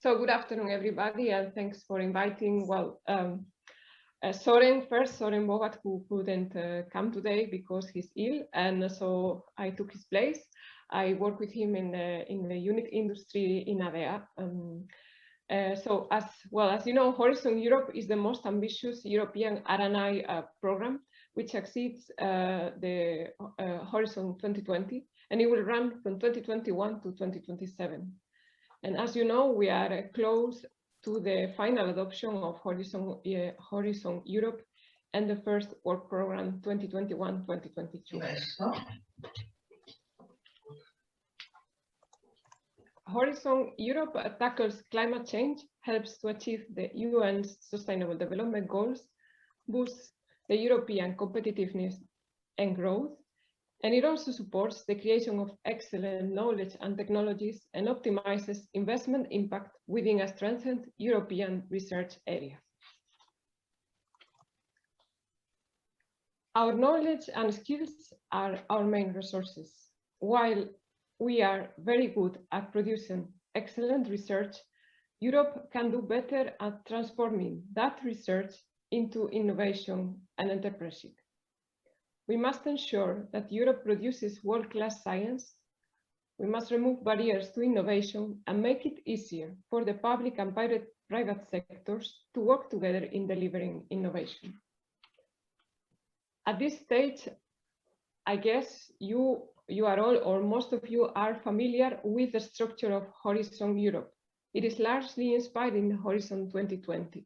So good afternoon, everybody, and thanks for inviting. Soren Bogat, who couldn't come today because he's ill, and so I took his place. I work with him in the unit industry in ADEA. So as you know, Horizon Europe is the most ambitious European R&I program, which exceeds the Horizon 2020, and it will run from 2021 to 2027. And as you know, we are close to the final adoption of Horizon Europe and the first work program 2021-2022. Horizon Europe tackles climate change, helps to achieve the UN's Sustainable Development Goals, boosts the European competitiveness and growth, and it also supports the creation of excellent knowledge and technologies and optimizes investment impact within a strengthened European research area. Our knowledge and skills are our main resources. While we are very good at producing excellent research, Europe can do better at transforming that research into innovation and entrepreneurship. We must ensure that Europe produces world-class science. We must remove barriers to innovation and make it easier for the public and private sectors to work together in delivering innovation. At this stage, I guess you are all, or most of you are familiar with the structure of Horizon Europe. It is largely inspired in Horizon 2020.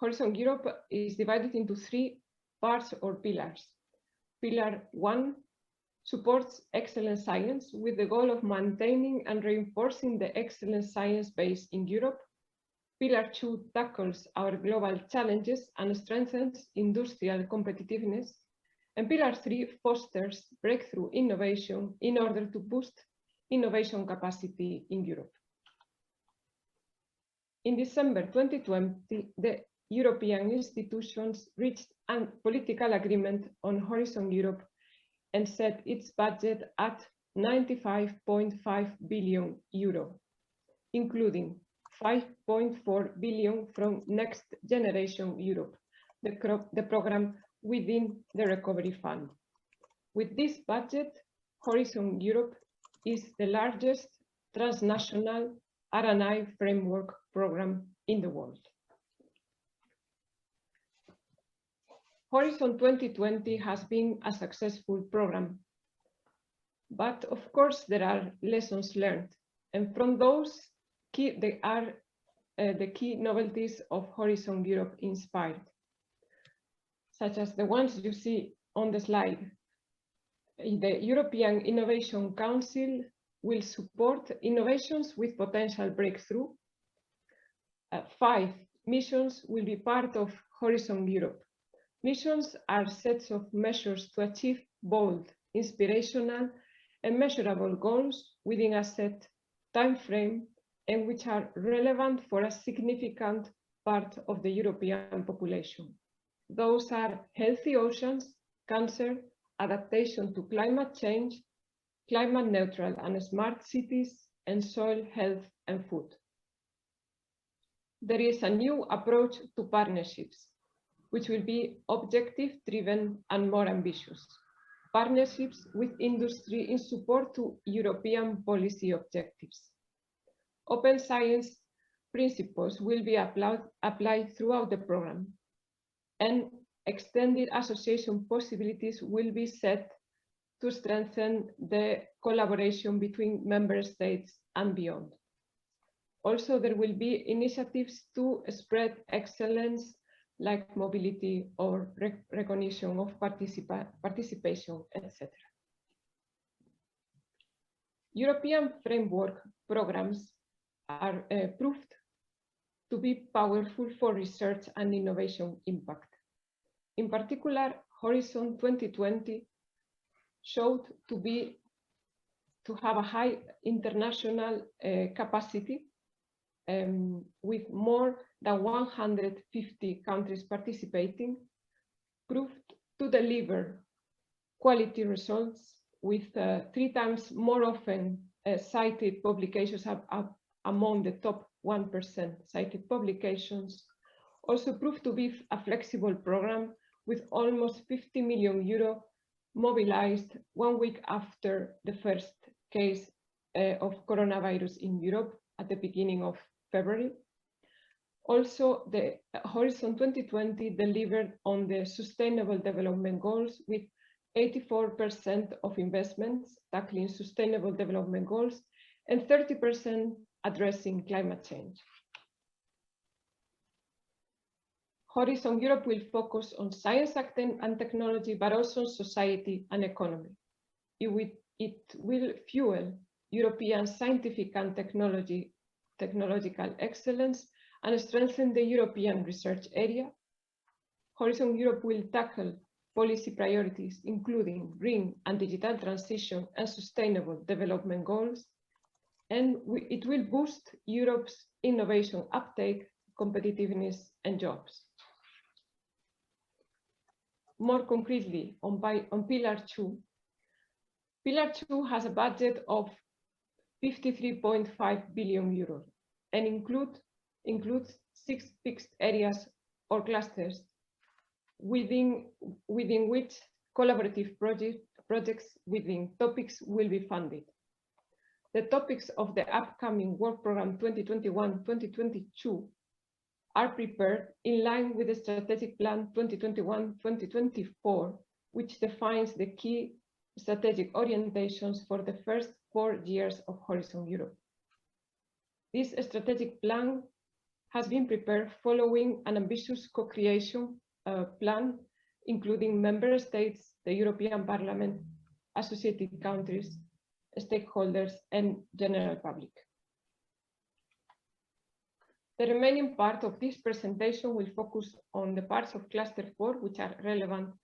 Horizon Europe is divided into three parts or pillars. Pillar 1 supports excellent science with the goal of maintaining and reinforcing the excellent science base in Europe. Pillar 2 tackles our global challenges and strengthens industrial competitiveness. And Pillar 3 fosters breakthrough innovation in order to boost innovation capacity in Europe. In December 2020, the European institutions reached a political agreement on Horizon Europe and set its budget at 95.5 billion euro, including 5.4 billion from Next Generation Europe, the program within the Recovery Fund. With this budget, Horizon Europe is the largest transnational R&I framework program in the world. Horizon 2020 has been a successful program, but of course there are lessons learned, and from those they are the key novelties of Horizon Europe inspired, such as the ones you see on the slide. The European Innovation Council will support innovations with potential breakthrough. 5 missions will be part of Horizon Europe. Missions are sets of measures to achieve bold, inspirational, and measurable goals within a set time frame and which are relevant for a significant part of the European population. Those are healthy oceans, cancer, adaptation to climate change, climate neutral and smart cities, and soil health and food. There is a new approach to partnerships, which will be objective-driven and more ambitious. Partnerships with industry in support to European policy objectives. Open science principles will be applied throughout the program, and extended association possibilities will be set to strengthen the collaboration between member states and beyond. Also, there will be initiatives to spread excellence like mobility or recognition of participation, etc. European framework programs are proved to be powerful for research and innovation impact. In particular, Horizon 2020 showed to have a high international capacity with more than 150 countries participating, proved to deliver quality results with 3 times more often cited publications among the top 1% cited publications, also proved to be a flexible program with almost 50 million euro mobilized 1 week after the first case of coronavirus in Europe at the beginning of February. Also, the Horizon 2020 delivered on the Sustainable Development Goals with 84% of investments tackling Sustainable Development Goals and 30% addressing climate change. Horizon Europe will focus on science and technology, but also on society and economy. It will fuel European scientific and technological excellence and strengthen the European research area. Horizon Europe will tackle policy priorities, including green and digital transition and sustainable development goals. And it will boost Europe's innovation uptake, competitiveness, and jobs. More concretely, on Pillar 2, Pillar 2 has a budget of 53.5 billion euros and includes 6 fixed areas or clusters within which collaborative projects within topics will be funded. The topics of the upcoming work program 2021-2022 are prepared in line with the strategic plan 2021-2024, which defines the key strategic orientations for the first 4 years of Horizon Europe. This strategic plan has been prepared following an ambitious co-creation plan, including member states, the European Parliament, associated countries, stakeholders, and general public. The remaining part of this presentation will focus on the parts of Cluster 4 which are relevant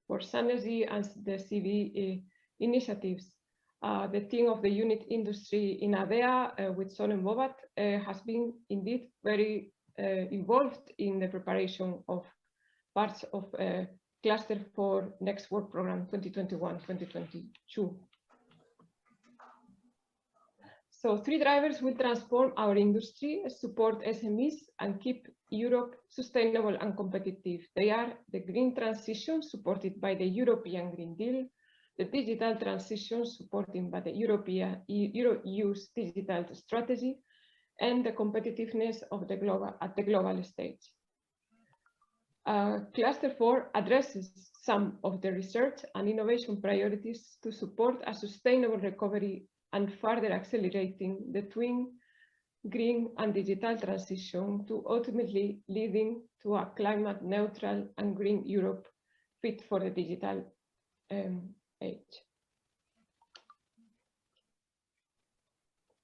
for Synergy and the CVE initiatives. The team of the unit industry in ADEA with Soren Bobat has been indeed very involved in the preparation of parts of Cluster 4 next work program 2021-2022. So 3 drivers will transform our industry, support SMEs, and keep Europe sustainable and competitive. They are the green transition supported by the European Green Deal, the digital transition supported by the Euro-use digital strategy, and the competitiveness of the at the global stage. Cluster 4 addresses some of the research and innovation priorities to support a sustainable recovery and further accelerating the twin green and digital transition to ultimately leading to a climate neutral and green Europe fit for the digital age.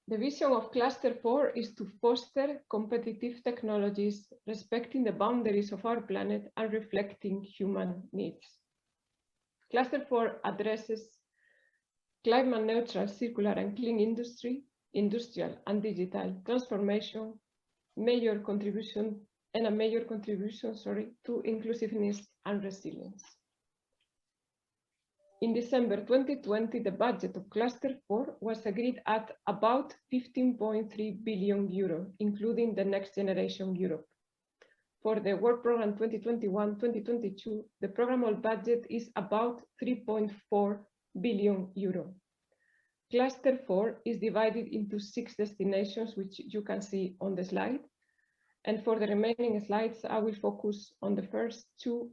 The vision of Cluster 4 is to foster competitive technologies, respecting the boundaries of our planet and reflecting human needs. Cluster 4 addresses climate neutral, circular and clean industry, industrial and digital transformation, a major contribution to inclusiveness and resilience. In December 2020, the budget of Cluster 4 was agreed at about 15.3 billion euro, including the Next Generation Europe. For the work program 2021-2022, the programmable budget is about 3.4 billion euro. Cluster 4 is divided into 6 destinations, which you can see on the slide. And for the remaining slides, I will focus on the first 2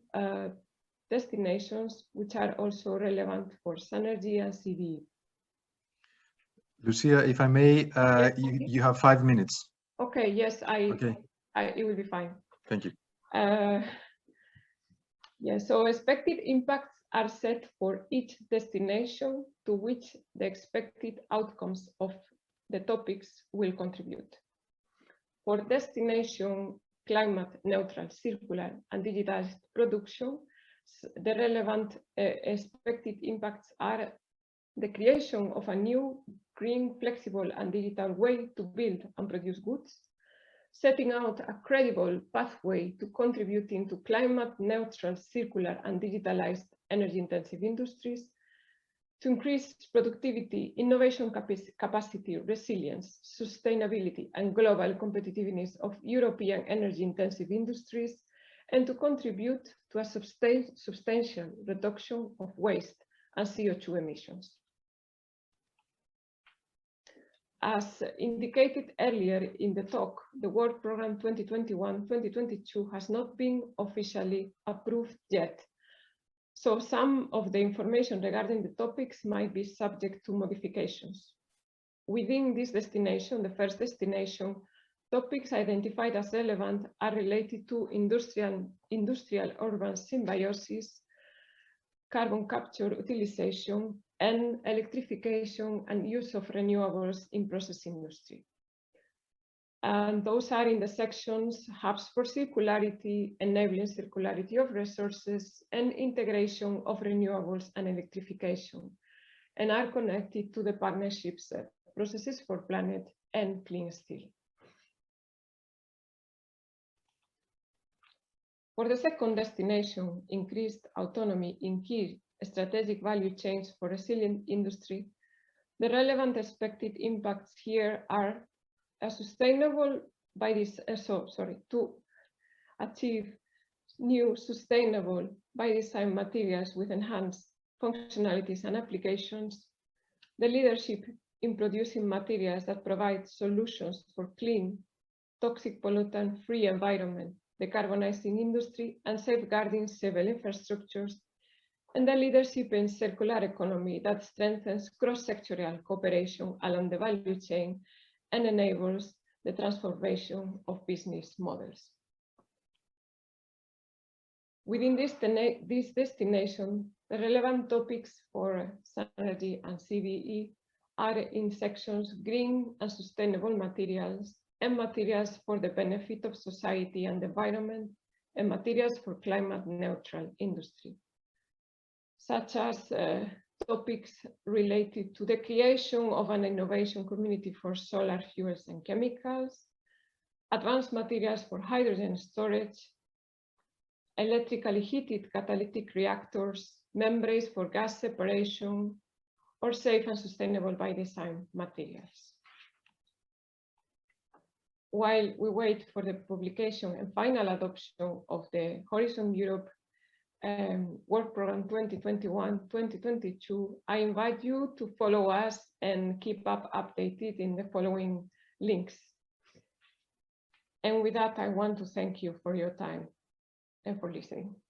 destinations, which are also relevant for Synergy and CVE. Lucia, if I may, yes, you have 5 minutes. Okay, yes, it will be fine. Thank you. So expected impacts are set for each destination to which the expected outcomes of the topics will contribute. For destination climate neutral, circular and digitized production, the relevant expected impacts are the creation of a new green, flexible and digital way to build and produce goods, setting out a credible pathway to contributing to climate neutral, circular and digitalized energy intensive industries, to increase productivity, innovation capacity, resilience, sustainability, and global competitiveness of European energy-intensive industries, and to contribute to a substantial reduction of waste and CO2 emissions. As indicated earlier in the talk, the Work Programme 2021-2022 has not been officially approved yet, so some of the information regarding the topics might be subject to modifications. Within this destination, the first destination, topics identified as relevant are related to industrial-urban symbiosis, carbon capture utilization, and electrification and use of renewables in process industry. And those are in the sections Hubs for Circularity, Enabling Circularity of Resources, and Integration of Renewables and Electrification, and are connected to the partnerships Processes for Planet and Clean Steel. For the second destination, increased autonomy in key strategic value chains for resilient industry, the relevant expected impacts here are a sustainable by this, to achieve new sustainable by design materials with enhanced functionalities and applications, the leadership in producing materials that provide solutions for clean, toxic pollutant-free environment, decarbonizing industry, and safeguarding civil infrastructures, and the leadership in circular economy that strengthens cross-sectoral cooperation along the value chain and enables the transformation of business models. Within this destination, the relevant topics for SUNERGY and CVE are in sections green and sustainable materials, and materials for the benefit of society and the environment, and materials for climate neutral industry, such as topics related to the creation of an innovation community for solar fuels and chemicals, advanced materials for hydrogen storage, electrically heated catalytic reactors, membranes for gas separation, or safe and sustainable by design materials. While we wait for the publication and final adoption of the Horizon Europe Work Programme 2021-2022, I invite you to follow us and keep up updated in the following links. And with that, I want to thank you for your time and for listening.